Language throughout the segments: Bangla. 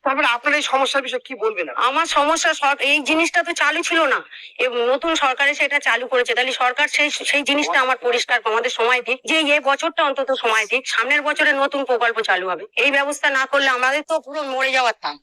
তারপরে আপনার এই সমস্যার বিষয়ে কি বলবেন? আমার সমস্যা এই জিনিসটা তো চালু ছিল না, এবং নতুন সরকারে সেটা চালু করেছে। তাহলে সরকার সেই সেই জিনিসটা আমার পরিষ্কার আমাদের সময় দিক, যে এই বছরটা অন্তত সময় দিক, সামনের বছরে নতুন প্রকল্প চালু হবে। এই ব্যবস্থা না করলে আমাদের তো পুরো মরে যাওয়ার টান।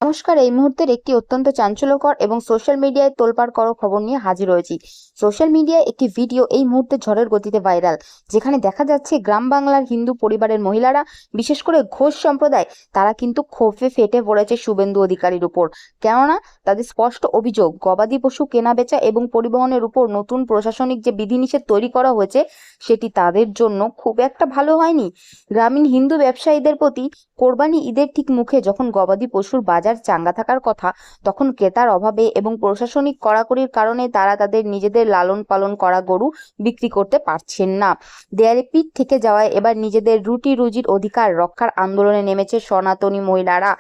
নমস্কার, এই মুহূর্তের একটি অত্যন্ত চাঞ্চল্যকর এবং সোশ্যাল মিডিয়ায় তোলপাড় করা খবর নিয়ে হাজির হয়েছি। সোশ্যাল মিডিয়ায় একটি ভিডিও এই মুহূর্তে ঝড়ের গতিতে ভাইরাল, যেখানে দেখা যাচ্ছে গ্রাম বাংলার হিন্দু পরিবারের মহিলারা, বিশেষ করে ঘোষ সম্প্রদায়, তারা কিন্তু ক্ষোভে ফেটে পড়েছে শুভেন্দু অধিকারীর উপর। কেননা তাদের স্পষ্ট অভিযোগ, গবাদি পশু কেনা বেচা এবং পরিবহনের উপর নতুন প্রশাসনিক যে বিধিনিষেধ তৈরি করা হয়েছে, সেটি তাদের জন্য খুব একটা ভালো হয়নি। গ্রামীণ হিন্দু ব্যবসায়ীদের প্রতি কোরবানি ঈদের ঠিক মুখে যখন গবাদি পশুর বাজার চাঙ্গা থাকার কথা, তখন ক্রেতার অভাবে এবং প্রশাসনিক কড়াকড়ির কারণে তারা তাদের নিজেদের লালন পালন করা গরু বিক্রি করতে পারছেন না। দেয়ালে পিঠ থেকে যাওয়ায় এবার নিজেদের রুটি রুজির অধিকার রক্ষার আন্দোলনে নেমেছে সনাতনী মহিলারা।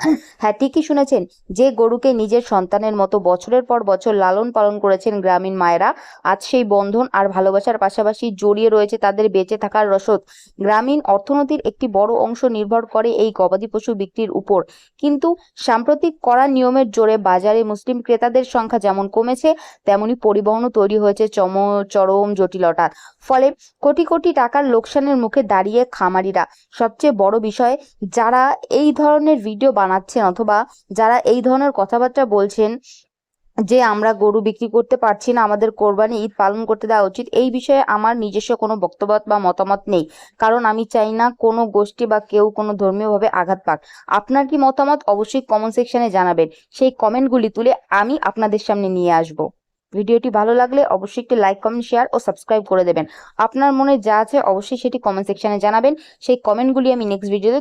হ্যাঁ, ঠিকই শুনেছেন, যে গরুকে নিজের সন্তানের মতো বছরের পর বছর লালন পালন করেছেন গ্রামীণ মায়েরা, আজ সেই বন্ধন আর ভালোবাসার পাশাপাশি জড়িয়ে রয়েছে তাদের বেঁচে থাকার রসদ। গ্রামীণ অর্থনীতির একটি বড় অংশ নির্ভর করে এই গবাদি পশু বিক্রির উপর। কিন্তু সাম্প্রতিক কড়া নিয়মের জোরে বাজারে মুসলিম ক্রেতাদের সংখ্যা যেমন কমেছে, তেমনি পরিবহনও তৈরি হয়েছে চরম জটিলতা। ফলে কোটি কোটি টাকার লোকসানের মুখে দাঁড়িয়ে খামারিরা। সবচেয়ে বড় বিষয়, যারা এই ধরনের ভিডিও বানাচ্ছেন অথবা যারা এই ধরনের কথাবার্তা বলছেন যে আমরা গরু বিক্রি করতে পারছি না, আমাদের কোরবানি ঈদ পালন করতে দেওয়া উচিত, এই বিষয়ে আমার নিজস্ব কোনো বক্তব্য বা মতামত নেই। কারণ আমি চাই না কোনো গোষ্ঠী বা কেউ কোনো ধর্মীয়ভাবে আঘাত পাক। আপনার কি মতামত অবশ্যই কমেন্ট সেকশনে জানাবেন। সেই কমেন্টগুলি তুলে আমি আপনাদের সামনে নিয়ে আসব। ভিডিওটি ভালো লাগলে অবশ্যই একটি লাইক, কমেন্ট, শেয়ার ও সাবস্ক্রাইব করে দেবেন। আপনার মনে যা আছে অবশ্যই সেটি কমেন্ট সেকশনে জানাবেন। সেই কমেন্টগুলি আমি নেক্সট ভিডিওতে